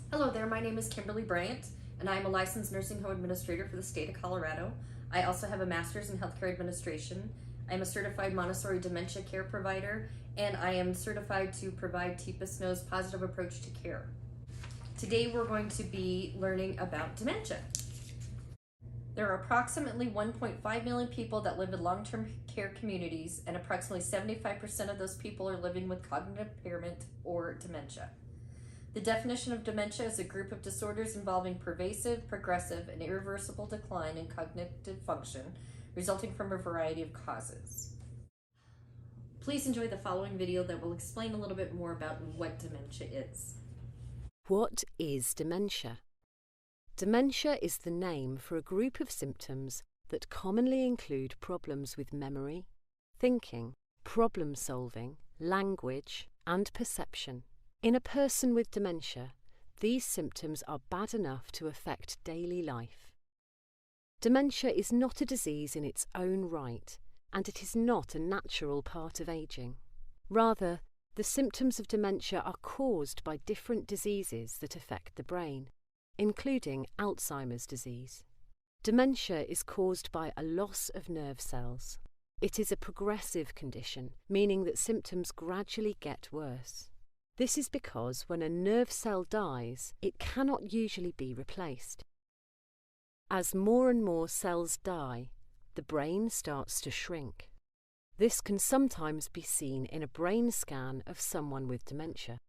Hello there, my name is Kimberly Bryant, and I am a licensed nursing home administrator for the state of Colorado. I also have a master's in healthcare administration. I am a certified Montessori dementia care provider, and I am certified to provide TPA SNO's positive approach to care. Today we're going to be learning about dementia. There are approximately 1.5 million people that live in long-term care communities, and approximately 75% of those people are living with cognitive impairment or dementia. The definition of dementia is a group of disorders involving pervasive, progressive, and irreversible decline in cognitive function, resulting from a variety of causes. Please enjoy the following video that will explain a little bit more about what dementia is. What is dementia? Dementia is the name for a group of symptoms that commonly include problems with memory, thinking, problem-solving, language, and perception. In a person with dementia, these symptoms are bad enough to affect daily life. Dementia is not a disease in its own right, and it is not a natural part of aging. Rather, the symptoms of dementia are caused by different diseases that affect the brain, including Alzheimer's disease. Dementia is caused by a loss of nerve cells. It is a progressive condition, meaning that symptoms gradually get worse. This is because when a nerve cell dies, it cannot usually be replaced. As more and more cells die, the brain starts to shrink. This can sometimes be seen in a brain scan of someone with dementia.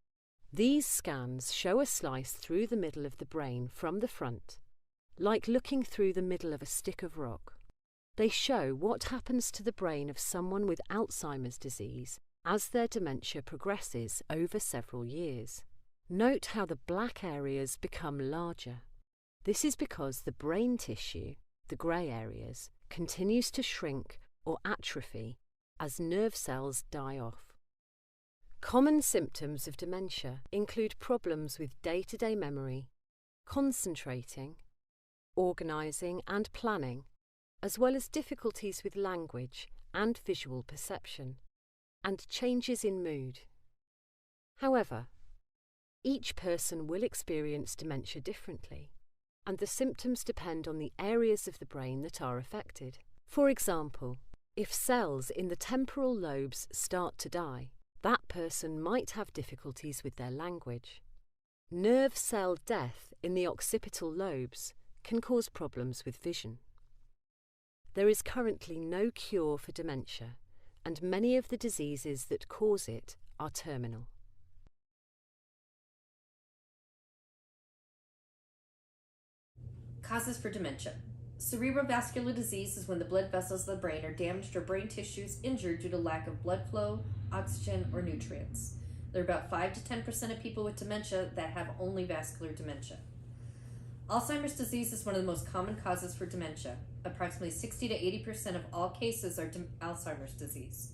These scans show a slice through the middle of the brain from the front, like looking through the middle of a stick of rock. They show what happens to the brain of someone with Alzheimer's disease as their dementia progresses over several years. Note how the black areas become larger. This is because the brain tissue, the grey areas, continues to shrink or atrophy as nerve cells die off. Common symptoms of dementia include problems with day-to-day memory, concentrating, organising and planning, as well as difficulties with language and visual perception, and changes in mood. However, each person will experience dementia differently, and the symptoms depend on the areas of the brain that are affected. For example, if cells in the temporal lobes start to die, that person might have difficulties with their language. Nerve cell death in the occipital lobes can cause problems with vision. There is currently no cure for dementia, and many of the diseases that cause it are terminal. Causes for dementia. Cerebrovascular disease is when the blood vessels of the brain are damaged or brain tissues injured due to lack of blood flow, oxygen, or nutrients. There are about 5 to 10% of people with dementia that have only vascular dementia. Alzheimer's disease is one of the most common causes for dementia. Approximately 60 to 80% of all cases are Alzheimer's disease.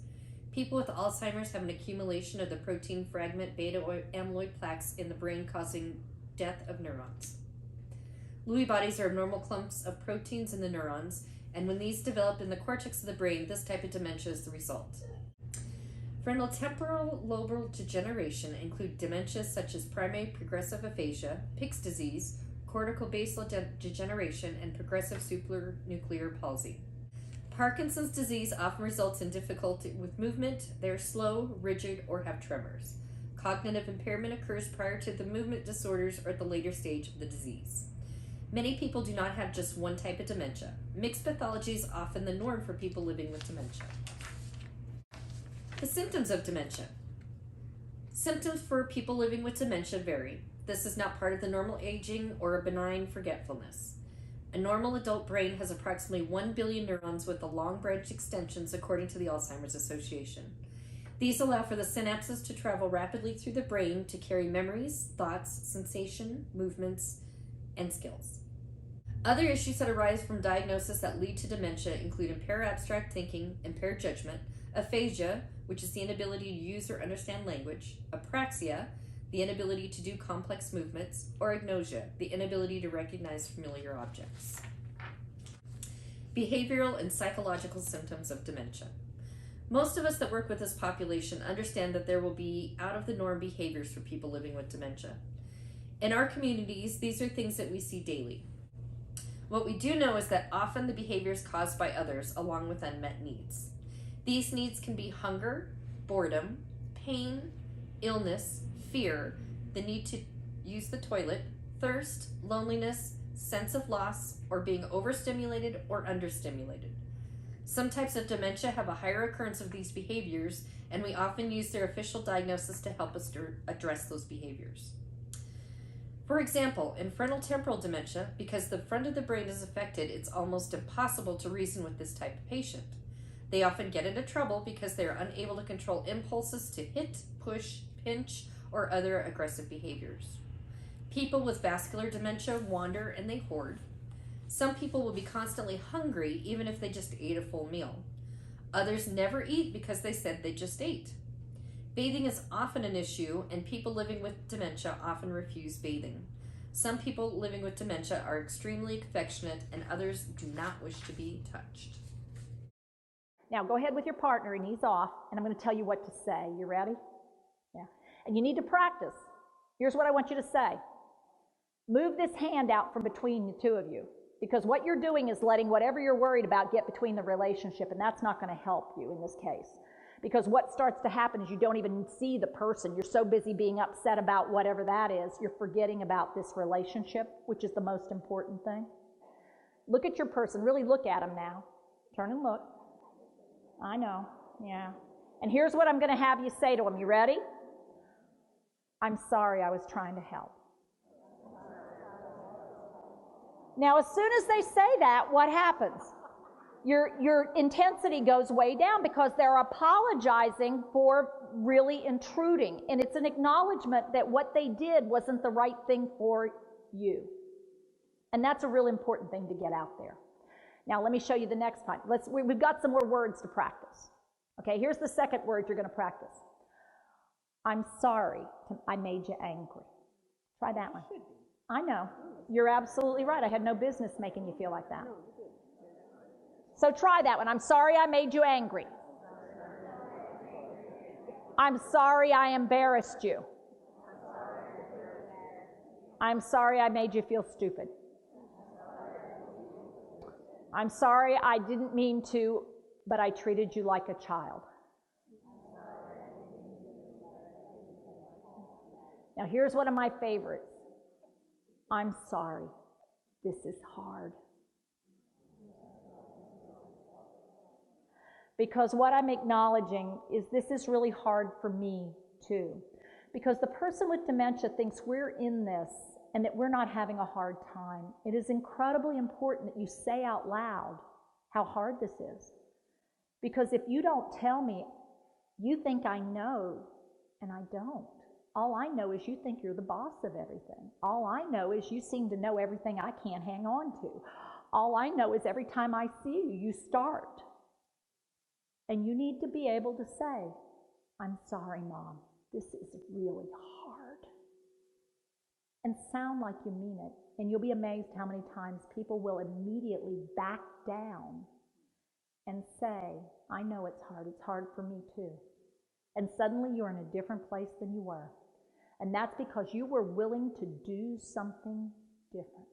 People with Alzheimer's have an accumulation of the protein fragment beta amyloid plaques in the brain, causing death of neurons. Lewy bodies are abnormal clumps of proteins in the neurons, and when these develop in the cortex of the brain, this type of dementia is the result. Frontotemporal lobar degeneration include dementias such as primary progressive aphasia, Pick's disease, corticobasal degeneration, and progressive supranuclear palsy. Parkinson's disease often results in difficulty with movement. They are slow, rigid, or have tremors. Cognitive impairment occurs prior to the movement disorders or at the later stage of the disease. Many people do not have just one type of dementia. Mixed pathology is often the norm for people living with dementia. The symptoms of dementia. Symptoms for people living with dementia vary. This is not part of the normal aging or a benign forgetfulness. A normal adult brain has approximately 1 billion neurons with the long branch extensions according to the Alzheimer's Association. These allow for the synapses to travel rapidly through the brain to carry memories, thoughts, sensation, movements, and skills. Other issues that arise from diagnosis that lead to dementia include impaired abstract thinking, impaired judgment, aphasia, which is the inability to use or understand language, apraxia, the inability to do complex movements, or agnosia, the inability to recognize familiar objects. Behavioral and psychological symptoms of dementia. Most of us that work with this population understand that there will be out-of-the-norm behaviors for people living with dementia. In our communities, these are things that we see daily. What we do know is that often the behavior is caused by others along with unmet needs. These needs can be hunger, boredom, pain, illness, fear, the need to use the toilet, thirst, loneliness, sense of loss, or being overstimulated or understimulated. Some types of dementia have a higher occurrence of these behaviors, and we often use their official diagnosis to help us address those behaviors. For example, in frontotemporal dementia, because the front of the brain is affected, it's almost impossible to reason with this type of patient. They often get into trouble because they are unable to control impulses to hit, push, pinch, or other aggressive behaviors. People with vascular dementia wander and they hoard. Some people will be constantly hungry even if they just ate a full meal. Others never eat because they said they just ate. Bathing is often an issue, and people living with dementia often refuse bathing. Some people living with dementia are extremely affectionate, and others do not wish to be touched. Now go ahead with your partner and ease off, and I'm going to tell you what to say. You ready? Yeah. And you need to practice. Here's what I want you to say. Move this hand out from between the two of you, because what you're doing is letting whatever you're worried about get between the relationship, and that's not going to help you in this case. Because what starts to happen is you don't even see the person. You're so busy being upset about whatever that is, you're forgetting about this relationship, which is the most important thing. Look at your person. Really look at them now. Turn and look. I know. Yeah. And here's what I'm going to have you say to them. You ready? I'm sorry, I was trying to help. Now, as soon as they say that, what happens? Your intensity goes way down because they're apologizing for really intruding. And it's an acknowledgement that what they did wasn't the right thing for you. And that's a real important thing to get out there. Now, let me show you the next time. We've got some more words to practice. Okay, here's the second word you're going to practice. I'm sorry I made you angry. Try that one. I know. You're absolutely right. I had no business making you feel like that. So try that one. I'm sorry I made you angry. I'm sorry I embarrassed you. I'm sorry I made you feel stupid. I'm sorry I didn't mean to, but I treated you like a child. Now here's one of my favorites. I'm sorry. This is hard. Because what I'm acknowledging is this is really hard for me too. Because the person with dementia thinks we're in this and that we're not having a hard time. It is incredibly important that you say out loud how hard this is. Because if you don't tell me, you think I know, and I don't. All I know is you think you're the boss of everything. All I know is you seem to know everything I can't hang on to. All I know is every time I see you, you start. And you need to be able to say, I'm sorry, Mom, this is really hard. And sound like you mean it. And you'll be amazed how many times people will immediately back down and say, I know it's hard for me too. And suddenly you're in a different place than you were. And that's because you were willing to do something different.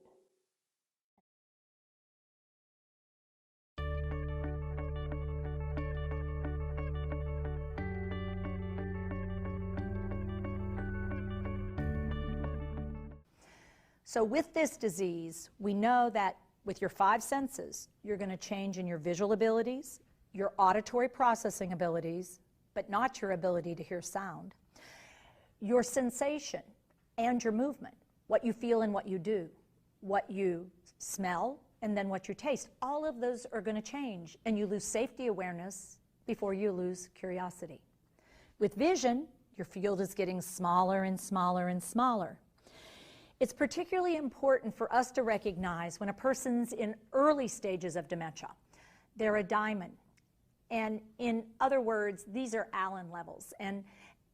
So with this disease, we know that with your 5 senses, you're going to change in your visual abilities, your auditory processing abilities, but not your ability to hear sound, your sensation and your movement, what you feel and what you do, what you smell, and then what you taste. All of those are going to change, and you lose safety awareness before you lose curiosity. With vision, your field is getting smaller and smaller and smaller. It's particularly important for us to recognize when a person's in early stages of dementia. They're a diamond. And in other words, these are Allen levels. And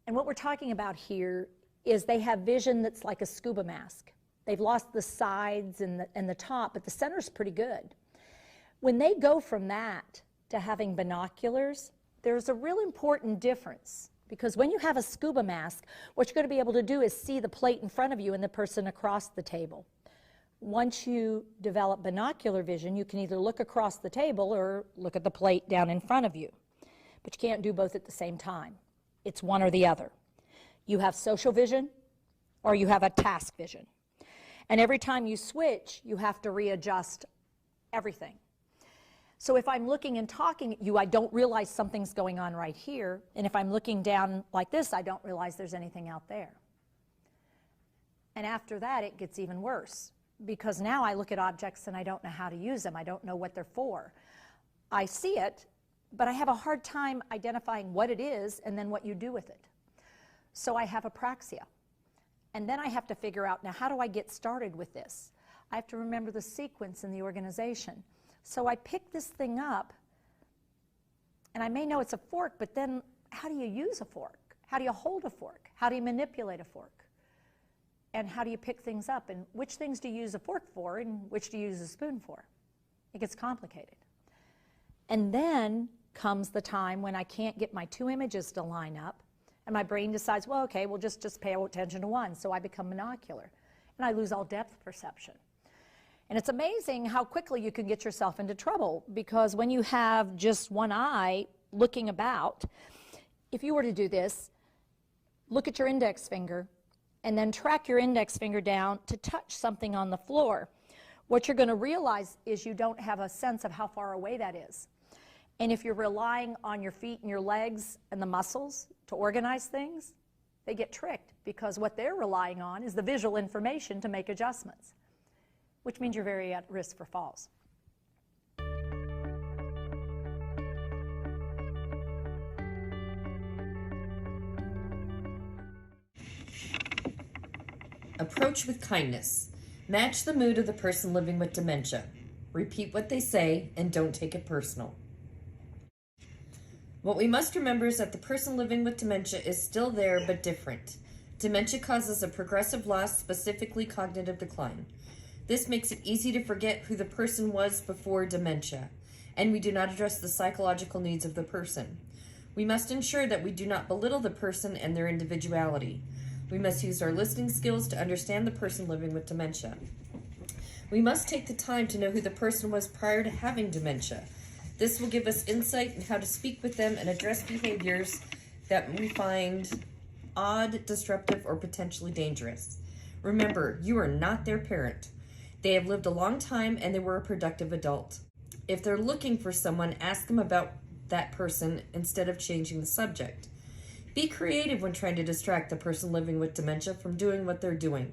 what we're talking about here is they have vision that's like a scuba mask. They've lost the sides and the top, but the center's pretty good. When they go from that to having binoculars, there's a real important difference Because when you have a scuba mask, what you're going to be able to do is see the plate in front of you and the person across the table. Once you develop binocular vision, you can either look across the table or look at the plate down in front of you. But you can't do both at the same time. It's one or the other. You have social vision or you have a task vision. And every time you switch, you have to readjust everything. So if I'm looking and talking at you, I don't realize something's going on right here. And if I'm looking down like this, I don't realize there's anything out there. And after that, it gets even worse. Because now I look at objects and I don't know how to use them. I don't know what they're for. I see it, but I have a hard time identifying what it is and then what you do with it. So I have apraxia. And then I have to figure out, now how do I get started with this? I have to remember the sequence in the organization. So I pick this thing up, and I may know it's a fork, but then how do you use a fork? How do you hold a fork? How do you manipulate a fork? And how do you pick things up? And which things do you use a fork for, and which do you use a spoon for? It gets complicated. And then comes the time when I can't get my two images to line up, and my brain decides, well, okay, we'll just pay attention to one. So I become monocular, and I lose all depth perception. And it's amazing how quickly you can get yourself into trouble, because when you have just one eye looking about, if you were to do this, look at your index finger and then track your index finger down to touch something on the floor. What you're going to realize is you don't have a sense of how far away that is. And if you're relying on your feet and your legs and the muscles to organize things, they get tricked, because what they're relying on is the visual information to make adjustments, which means you're very at risk for falls. Approach with kindness. Match the mood of the person living with dementia. Repeat what they say and don't take it personal. What we must remember is that the person living with dementia is still there but different. Dementia causes a progressive loss, specifically cognitive decline. This makes it easy to forget who the person was before dementia, and we do not address the psychological needs of the person. We must ensure that we do not belittle the person and their individuality. We must use our listening skills to understand the person living with dementia. We must take the time to know who the person was prior to having dementia. This will give us insight in how to speak with them and address behaviors that we find odd, disruptive, or potentially dangerous. Remember, you are not their parent. They have lived a long time and they were a productive adult. If they're looking for someone, ask them about that person instead of changing the subject. Be creative when trying to distract the person living with dementia from doing what they're doing.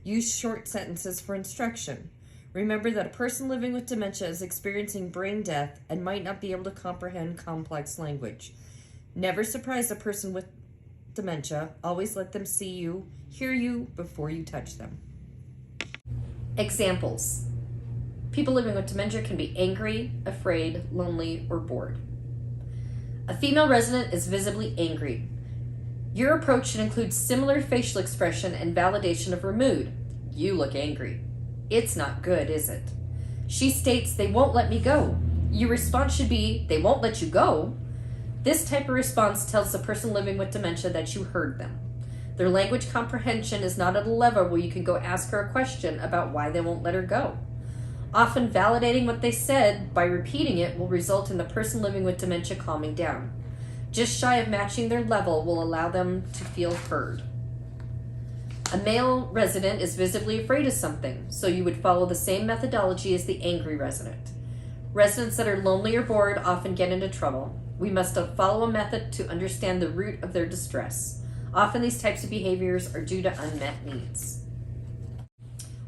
Use short sentences for instruction. Remember that a person living with dementia is experiencing brain death and might not be able to comprehend complex language. Never surprise a person with dementia. Always let them see you, hear you, before you touch them. Examples. People living with dementia can be angry, afraid, lonely, or bored. A female resident is visibly angry. Your approach should include similar facial expression and validation of her mood. You look angry. It's not good, is it? She states, they won't let me go. Your response should be, they won't let you go. This type of response tells the person living with dementia that you heard them. Their language comprehension is not at a level where you can go ask her a question about why they won't let her go. Often validating what they said by repeating it will result in the person living with dementia calming down. Just shy of matching their level will allow them to feel heard. A male resident is visibly afraid of something, so you would follow the same methodology as the angry resident. Residents that are lonely or bored often get into trouble. We must follow a method to understand the root of their distress. Often these types of behaviors are due to unmet needs.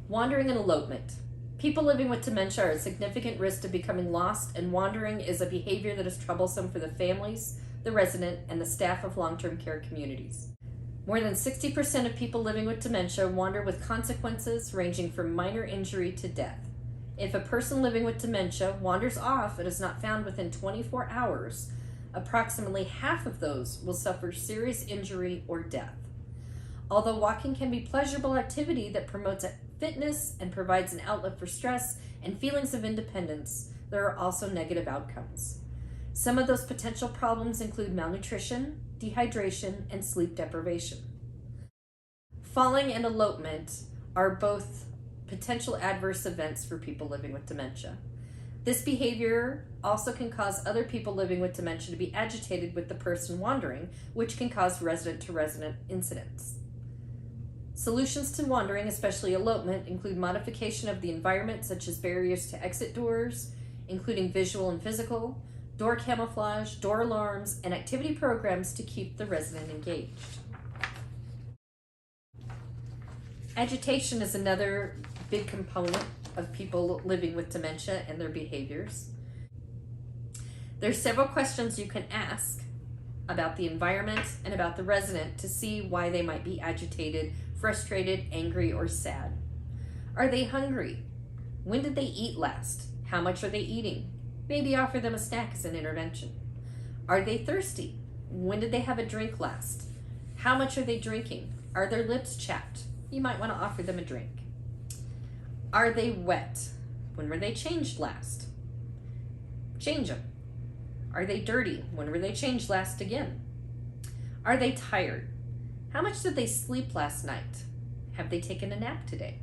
Wandering and elopement. People living with dementia are at significant risk of becoming lost, and wandering is a behavior that is troublesome for the families, the resident, and the staff of long-term care communities. More than 60% of people living with dementia wander with consequences ranging from minor injury to death. If a person living with dementia wanders off and is not found within 24 hours, approximately half of those will suffer serious injury or death. Although walking can be a pleasurable activity that promotes fitness and provides an outlet for stress and feelings of independence, there are also negative outcomes. Some of those potential problems include malnutrition, dehydration, and sleep deprivation. Falling and elopement are both potential adverse events for people living with dementia. This behavior also can cause other people living with dementia to be agitated with the person wandering, which can cause resident-to-resident incidents. Solutions to wandering, especially elopement, include modification of the environment, such as barriers to exit doors, including visual and physical, door camouflage, door alarms, and activity programs to keep the resident engaged. Agitation is another big component of people living with dementia and their behaviors. There's several questions you can ask about the environment and about the resident to see why they might be agitated, frustrated, angry, or sad. Are they hungry? When did they eat last? How much are they eating? Maybe offer them a snack as an intervention. Are they thirsty? When did they have a drink last? How much are they drinking? Are their lips chapped? You might want to offer them a drink. Are they wet? When were they changed last? Change them. Are they dirty? When were they changed last again? Are they tired? How much did they sleep last night? Have they taken a nap today?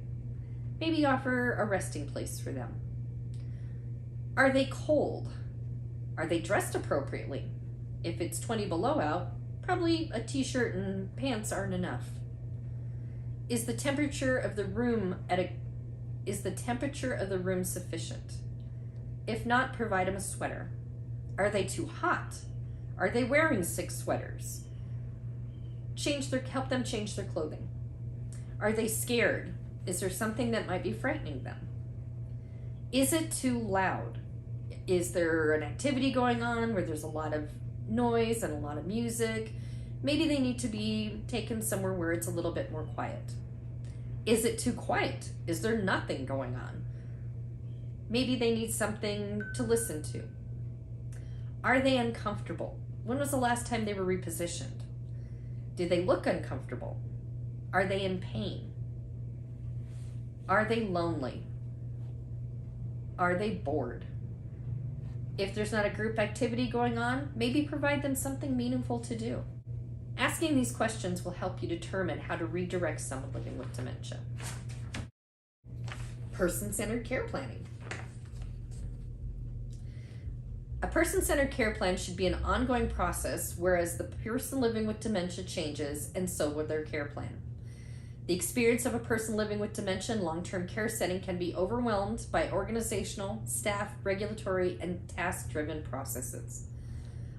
Maybe offer a resting place for them. Are they cold? Are they dressed appropriately? If it's 20 below out, probably a t-shirt and pants aren't enough. Is the temperature of the room sufficient? If not, provide them a sweater. Are they too hot? Are they wearing 6 sweaters? Help them change their clothing. Are they scared? Is there something that might be frightening them? Is it too loud? Is there an activity going on where there's a lot of noise and a lot of music? Maybe they need to be taken somewhere where it's a little bit more quiet. Is it too quiet? Is there nothing going on? Maybe they need something to listen to. Are they uncomfortable? When was the last time they were repositioned? Do they look uncomfortable? Are they in pain? Are they lonely? Are they bored? If there's not a group activity going on, maybe provide them something meaningful to do. Asking these questions will help you determine how to redirect someone living with dementia. Person-centered care planning. A person-centered care plan should be an ongoing process, whereas the person living with dementia changes, and so will their care plan. The experience of a person living with dementia in long-term care setting can be overwhelmed by organizational, staff, regulatory, and task-driven processes.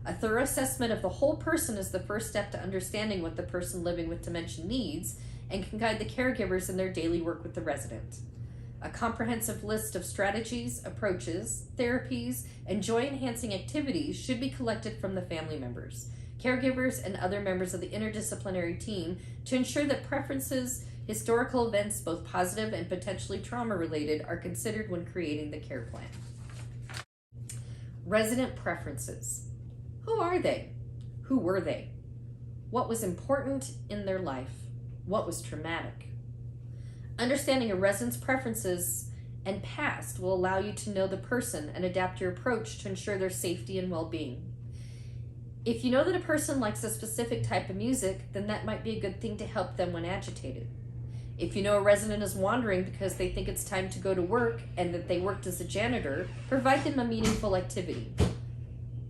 A thorough assessment of the whole person is the first step to understanding what the person living with dementia needs and can guide the caregivers in their daily work with the resident. A comprehensive list of strategies, approaches, therapies, and joy-enhancing activities should be collected from the family members, caregivers, and other members of the interdisciplinary team to ensure that preferences, historical events, both positive and potentially trauma-related, are considered when creating the care plan. Resident preferences. Who are they? Who were they? What was important in their life? What was traumatic? Understanding a resident's preferences and past will allow you to know the person and adapt your approach to ensure their safety and well-being. If you know that a person likes a specific type of music, then that might be a good thing to help them when agitated. If you know a resident is wandering because they think it's time to go to work and that they worked as a janitor, provide them a meaningful activity.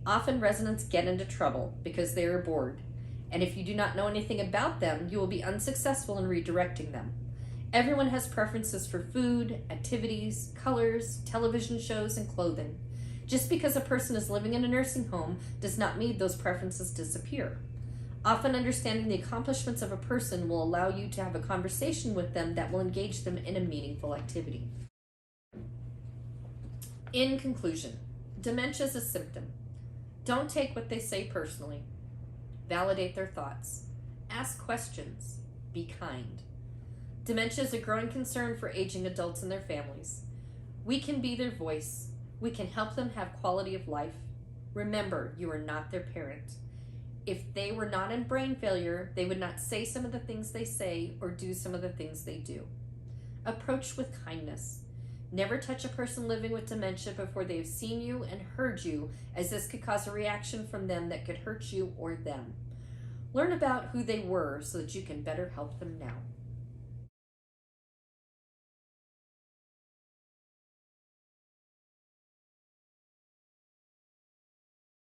Often residents get into trouble because they are bored, and if you do not know anything about them, you will be unsuccessful in redirecting them. Everyone has preferences for food, activities, colors, television shows, and clothing. Just because a person is living in a nursing home does not mean those preferences disappear. Often understanding the accomplishments of a person will allow you to have a conversation with them that will engage them in a meaningful activity. In conclusion, dementia is a symptom. Don't take what they say personally. Validate their thoughts. Ask questions. Be kind. Dementia is a growing concern for aging adults and their families. We can be their voice. We can help them have quality of life. Remember, you are not their parent. If they were not in brain failure, they would not say some of the things they say or do some of the things they do. Approach with kindness. Never touch a person living with dementia before they have seen you and heard you, as this could cause a reaction from them that could hurt you or them. Learn about who they were so that you can better help them now.